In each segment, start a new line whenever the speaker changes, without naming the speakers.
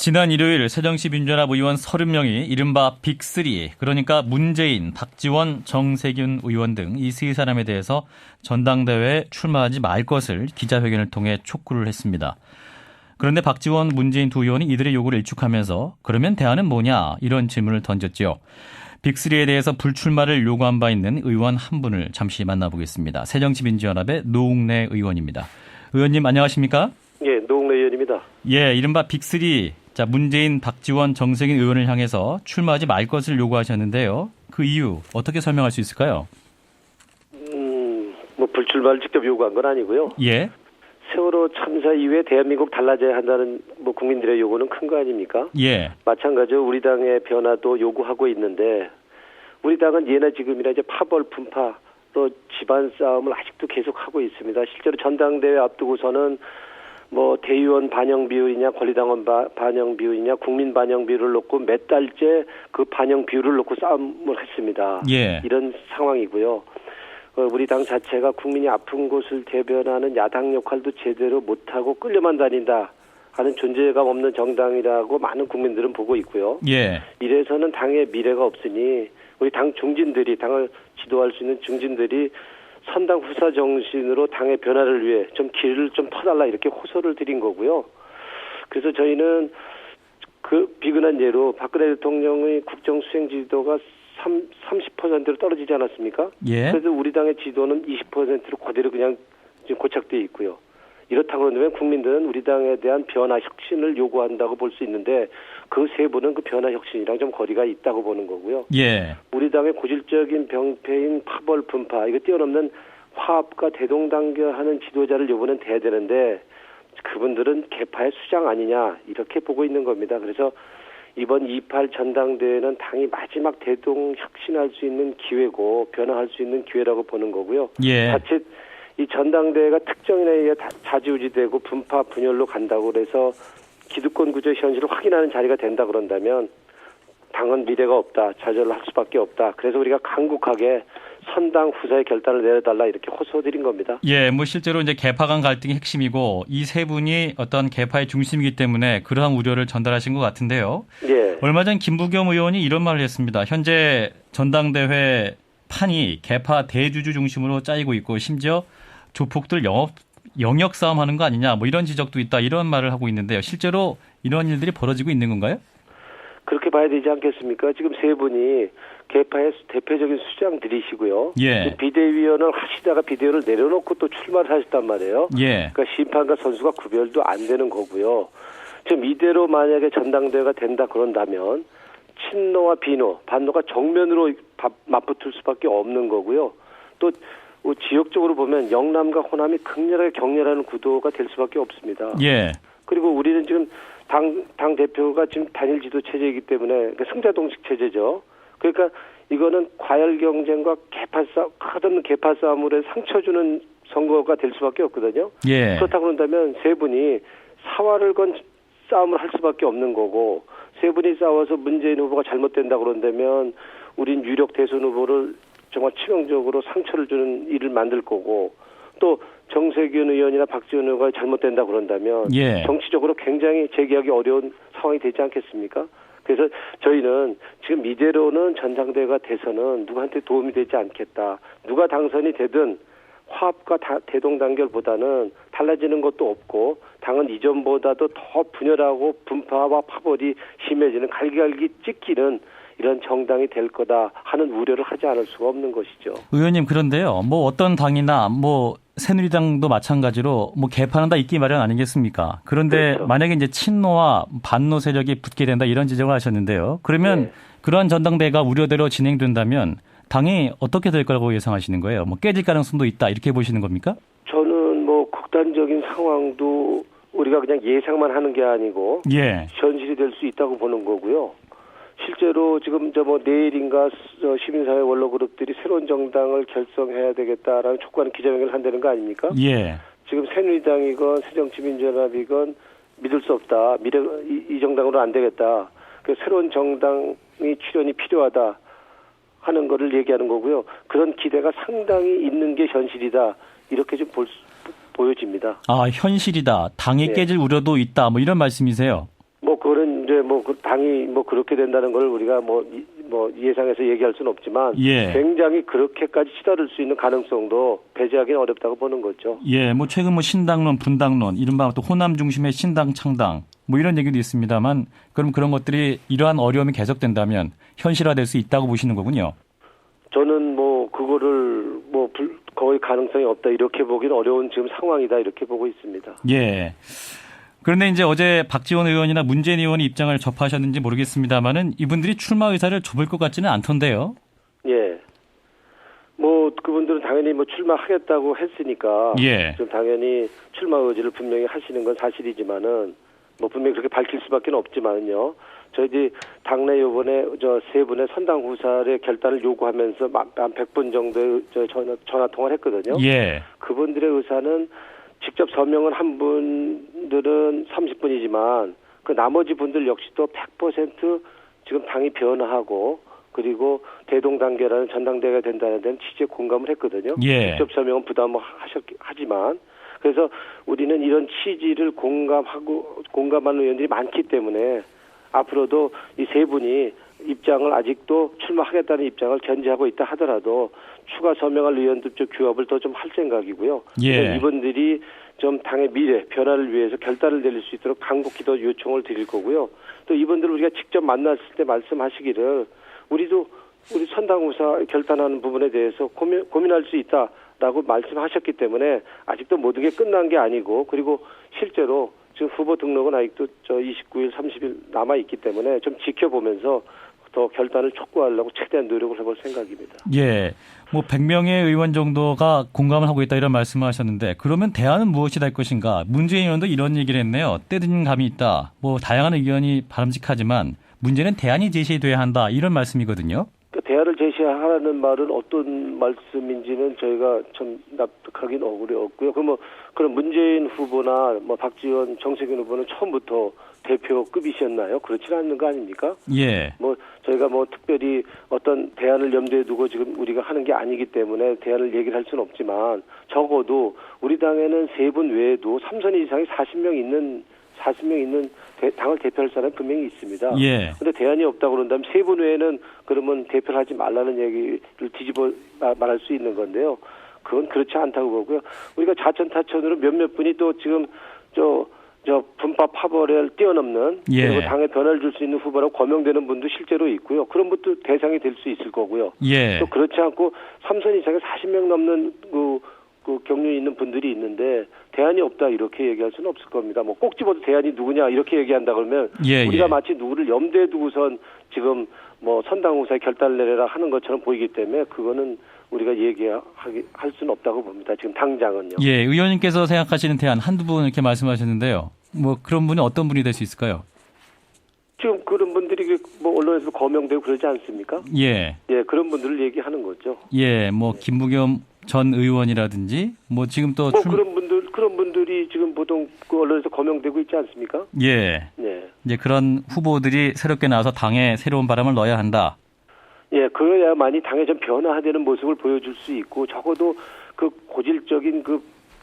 지난 일요일 새정치 민주연합 의원 30명이 이른바 빅3, 그러니까 문재인, 박지원, 정세균 의원 등 이 세 사람에 대해서 전당대회에 출마하지 말 것을 기자회견을 통해 촉구를 했습니다. 그런데 박지원, 문재인 두 의원이 이들의 요구를 일축하면서 그러면 대안은 뭐냐 이런 질문을 던졌죠. 빅3에 대해서 불출마를 요구한 바 있는 의원 한 분을 잠시 만나보겠습니다. 새정치민주연합의 노웅래 의원입니다. 의원님 안녕하십니까?
예, 노웅래 의원입니다.
예, 이른바 빅3, 자 문재인, 박지원, 정세균 의원을 향해서 출마하지 말 것을 요구하셨는데요. 그 이유 어떻게 설명할 수 있을까요?
뭐 불출마를 직접 요구한 건 아니고요.
예.
세월호 참사 이후에 대한민국 달라져야 한다는 뭐 국민들의 요구는 큰 거 아닙니까?
예.
마찬가지로 우리 당의 변화도 요구하고 있는데 우리 당은 예나 지금이나 이제 파벌 분파로 집안 싸움을 아직도 계속하고 있습니다. 실제로 전당대회 앞두고서는 뭐 대의원 반영 비율이냐 권리당원 반영 비율이냐 국민 반영 비율을 놓고 몇 달째 그 반영 비율을 놓고 싸움을 했습니다.
예.
이런 상황이고요. 우리 당 자체가 국민이 아픈 곳을 대변하는 야당 역할도 제대로 못하고 끌려만 다닌다 하는 존재감 없는 정당이라고 많은 국민들은 보고 있고요.
예.
이래서는 당의 미래가 없으니 우리 당 중진들이, 당을 지도할 수 있는 중진들이 선당 후사 정신으로 당의 변화를 위해 좀 길을 좀 터달라 이렇게 호소를 드린 거고요. 그래서 저희는 그 비근한 예로 박근혜 대통령의 국정 수행 지도가 30%로 떨어지지 않았습니까?
예.
그래서 우리 당의 지도는 20%로 그대로 그냥 지금 고착되어 있고요. 이렇다고 그러면 국민들은 우리 당에 대한 변화 혁신을 요구한다고 볼 수 있는데 그 세 분은 그 변화 혁신이랑 좀 거리가 있다고 보는 거고요.
예.
우리 당의 고질적인 병폐인 파벌 분파, 이거 뛰어넘는 화합과 대동단결하는 지도자를 요번엔 돼야 되는데 그분들은 개파의 수장 아니냐 이렇게 보고 있는 겁니다. 그래서 이번 2.8 전당대회는 당이 마지막 대동 혁신할 수 있는 기회고 변화할 수 있는 기회라고 보는 거고요.
예.
자칫 이 전당대회가 특정인에 의해 좌지우지되고 분파 분열로 간다고 그래서 기득권 구조의 현실을 확인하는 자리가 된다 그런다면 당은 미래가 없다, 좌절할 수밖에 없다. 그래서 우리가 강국하게 선당 후사의 결단을 내려달라 이렇게 호소드린 겁니다.
예, 뭐 실제로 이제 개파 간 갈등이 핵심이고 이 세 분이 어떤 개파의 중심이기 때문에 그러한 우려를 전달하신 것 같은데요.
예.
얼마 전 김부겸 의원이 이런 말을 했습니다. 현재 전당대회 판이 개파 대주주 중심으로 짜이고 있고 심지어 조폭들 영역 싸움하는 거 아니냐, 뭐 이런 지적도 있다, 이런 말을 하고 있는데요. 실제로 이런 일들이 벌어지고 있는 건가요?
그렇게 봐야 되지 않겠습니까? 지금 세 분이 개파의 대표적인 수장들이시고요.
예.
비대위원을 하시다가 비대위를 내려놓고 또 출마를 하셨단 말이에요.
예.
그러니까 심판과 선수가 구별도 안 되는 거고요. 지금 이대로 만약에 전당대회가 된다 그런다면 친노와 비노, 반노가 정면으로 맞붙을 수밖에 없는 거고요. 또 지역적으로 보면 영남과 호남이 극렬하게 격렬하는 구도가 될 수밖에 없습니다.
예.
그리고 우리는 지금 당 대표가 지금 단일 지도 체제이기 때문에 승자동식 체제죠. 그러니까 이거는 과열 경쟁과 끝없는 개파 싸움으로 상처 주는 선거가 될 수밖에 없거든요.
예.
그렇다고 그런다면 세 분이 사활을 건 싸움을 할 수밖에 없는 거고 세 분이 싸워서 문재인 후보가 잘못된다 그런다면 우린 유력 대선 후보를 정말 치명적으로 상처를 주는 일을 만들 거고 또 정세균 의원이나 박지원 의원이 잘못된다 그런다면
예.
정치적으로 굉장히 재기하기 어려운 상황이 되지 않겠습니까? 그래서 저희는 지금 이대로는 전당대회가 돼서는 누구한테 도움이 되지 않겠다. 누가 당선이 되든 화합과 대동단결보다는 달라지는 것도 없고 당은 이전보다도 더 분열하고 분파와 파벌이 심해지는 갈기갈기 찢기는 이런 정당이 될 거다 하는 우려를 하지 않을 수가 없는 것이죠.
의원님, 그런데요. 뭐 어떤 당이나 뭐 새누리당도 마찬가지로 뭐 개파는 다 있기 마련 아니겠습니까? 그런데
그렇죠.
만약에 이제 친노와 반노 세력이 붙게 된다 이런 지적을 하셨는데요. 그러면
네.
그러한 전당대회가 우려대로 진행된다면 당이 어떻게 될 거라고 예상하시는 거예요? 뭐 깨질 가능성도 있다 이렇게 보시는 겁니까?
저는 뭐 극단적인 상황도 우리가 그냥 예상만 하는 게 아니고
예.
현실이 될 수 있다고 보는 거고요. 실제로 지금 뭐 내일인가 시민사회 원로그룹들이 새로운 정당을 결성해야 되겠다라는 촉구하는 기자회견을 한다는 거 아닙니까?
예.
지금 새누리당이건 새정치민주연합이건 믿을 수 없다. 이 정당으로 안 되겠다. 그 새로운 정당이 출현이 필요하다 하는 거를 얘기하는 거고요. 그런 기대가 상당히 있는 게 현실이다. 이렇게 좀 보여집니다.
아, 현실이다. 당이
네.
깨질 우려도 있다. 뭐 이런 말씀이세요?
뭐 그런 이제 그 당이 그렇게 된다는 걸 우리가 예상해서 얘기할 수는 없지만
예.
굉장히 그렇게까지 치달을 수 있는 가능성도 배제하기는 어렵다고 보는 거죠.
예, 최근 신당론, 분당론, 이른바 또 호남 중심의 신당 창당 이런 얘기도 있습니다만 그럼 그런 것들이 이러한 어려움이 계속된다면 현실화될 수 있다고 보시는 거군요.
저는 그거를 거의 가능성이 없다 이렇게 보기는 어려운 지금 상황이다 이렇게 보고 있습니다.
예. 그런데 이제 어제 박지원 의원이나 문재인 의원이 입장을 접하셨는지 모르겠습니다만은 이분들이 출마 의사를 접을 것 같지는 않던데요.
예. 그분들은 당연히 출마하겠다고 했으니까.
예.
좀 당연히 출마 의지를 분명히 하시는 건 사실이지만은 분명히 그렇게 밝힐 수밖에 없지만은요. 저희들이 당내 요번에 세 분의 선당 후사의 결단을 요구하면서 한 100분 정도의 전화 통화를 했거든요.
예.
그분들의 의사는 직접 서명을 한 분들은 30분이지만 그 나머지 분들 역시도 100% 지금 당이 변화하고 그리고 대동단계라는 전당대회가 된다는 데는 취지에 공감을 했거든요.
예.
직접 서명은 부담을 하지만 그래서 우리는 이런 취지를 공감하는 의원들이 많기 때문에 앞으로도 이 세 분이 입장을 아직도 출마하겠다는 입장을 견지하고 있다 하더라도 추가 서명할 의원들 쪽 규합을 더 좀 할 생각이고요.
예.
이분들이 좀 당의 미래 변화를 위해서 결단을 내릴 수 있도록 간곡히 더 요청을 드릴 거고요. 또 이분들 우리가 직접 만났을 때 말씀하시기를 우리 선당후사 결단하는 부분에 대해서 고민할 수 있다라고 말씀하셨기 때문에 아직도 모든 게 끝난 게 아니고 그리고 실제로 지금 후보 등록은 아직도 29일, 30일 남아 있기 때문에 좀 지켜보면서 더 결단을 촉구하려고 최대한 노력을 해볼 생각입니다.
예. 100명의 의원 정도가 공감을 하고 있다 이런 말씀을 하셨는데 그러면 대안은 무엇이 될 것인가? 문재인 의원도 이런 얘기를 했네요. 때든 감이 있다. 다양한 의견이 바람직하지만 문제는 대안이 제시돼야 한다. 이런 말씀이거든요.
대안을 제시하라는 말은 어떤 말씀인지는 저희가 좀 납득하기는 어렵고요. 그럼 문재인 후보나 박지원, 정세균 후보는 처음부터 대표급이셨나요? 그렇지는 않는 거 아닙니까?
예.
저희가 특별히 어떤 대안을 염두에 두고 지금 우리가 하는 게 아니기 때문에 대안을 얘기를 할 수는 없지만 적어도 우리 당에는 세 분 외에도 3선 이상이 40명 있는 당을 대표할 사람이 분명히 있습니다.
예.
그런데 대안이 없다고 그런다면 세 분 외에는 그러면 대표를 하지 말라는 얘기를 뒤집어 말할 수 있는 건데요. 그건 그렇지 않다고 보고요. 우리가 자천타천으로 몇몇 분이 또 지금 분파 파벌을 뛰어넘는
예.
그리고 당에 변화를 줄 수 있는 후보라고 거명되는 분도 실제로 있고요. 그런 분도 대상이 될 수 있을 거고요.
예.
또 그렇지 않고 3선 이상의 40명 넘는 그 경륜이 있는 분들이 있는데 대안이 없다 이렇게 얘기할 수는 없을 겁니다. 꼭 집어도 대안이 누구냐 이렇게 얘기한다 그러면
예,
우리가
예.
마치 누구를 염두에 두고선 지금 선당후사의 결단을 내려라 하는 것처럼 보이기 때문에 그거는 우리가 얘기할 수는 없다고 봅니다. 지금 당장은요.
예, 의원님께서 생각하시는 대안 한두 분 이렇게 말씀하셨는데요. 그런 분이 어떤 분이 될 수 있을까요?
지금 그런 분들이 언론에서 거명되고 그러지 않습니까?
예.
예, 그런 분들을 얘기하는 거죠.
예, 김부겸 전 의원이라든지 지금 또
그런 분들이 지금 보통 그 언론에서 거명되고 있지 않습니까?
예.
네.
이제 그런 후보들이 새롭게 나와서 당에 새로운 바람을 넣어야 한다.
예, 그래야만이 당에 좀 변화되는 모습을 보여줄 수 있고 적어도 그 고질적인 그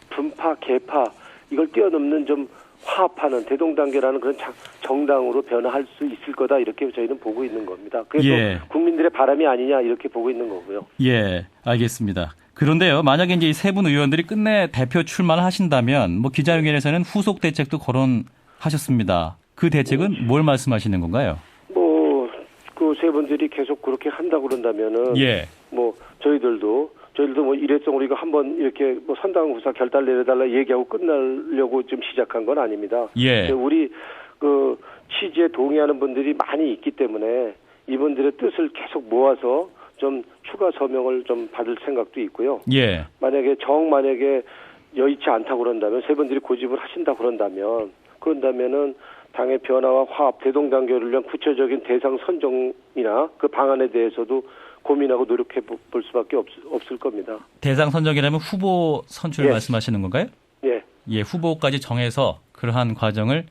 분파, 계파 이걸 뛰어넘는 좀 화합하는 대동단계라는 그런 정당으로 변화할 수 있을 거다 이렇게 저희는 보고 있는 겁니다. 그래서
예.
국민들의 바람이 아니냐 이렇게 보고 있는 거고요.
예, 알겠습니다. 그런데요, 만약에 이제 이 세 분 의원들이 끝내 대표 출마를 하신다면 기자회견에서는 후속 대책도 거론하셨습니다. 그 대책은 뭘 말씀하시는 건가요?
그 세 분들이 계속 그렇게 한다고 그런다면은
예.
저희들도 일회성 우리가 한번 이렇게 선당후사 결단 내려달라 얘기하고 끝나려고 좀 시작한 건 아닙니다.
예.
우리 그 취지에 동의하는 분들이 많이 있기 때문에 이분들의 뜻을 계속 모아서 좀 추가 서명을 좀 받을 생각도 있고요.
예.
만약에 여의치 않다고 그런다면 세 분들이 고집을 하신다고 그런다면은 당의 변화와 화합, 대동단계를 위한 구체적인 대상 선정이나 그 방안에 대해서도 고민하고 노력해 볼 수밖에 없을 겁니다.
대상 선정이라면 후보 선출을
예.
말씀하시는 건가요?
예.
예, 후보까지 정해서 그러한 과정을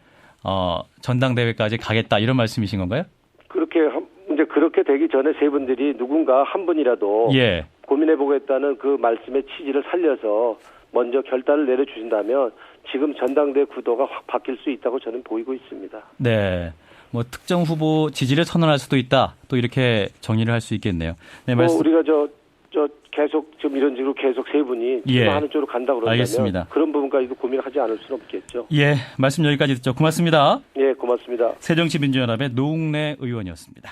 전당대회까지 가겠다 이런 말씀이신 건가요?
그렇게 되기 전에 세 분들이 누군가 한 분이라도
예.
고민해 보겠다는 그 말씀의 취지를 살려서 먼저 결단을 내려주신다면 지금 전당대 구도가 확 바뀔 수 있다고 저는 보이고 있습니다.
네. 뭐 특정 후보 지지를 선언할 수도 있다. 또 이렇게 정리를 할 수 있겠네요. 네, 말씀.
우리가 저 계속 지금 이런 식으로 계속 세 분이 출마하는 쪽으로 간다 그러면
알겠습니다.
그런 부분까지도 고민하지 않을 수는 없겠죠.
예, 말씀 여기까지 듣죠. 고맙습니다.
예, 고맙습니다.
새정치민주연합의 노웅래 의원이었습니다.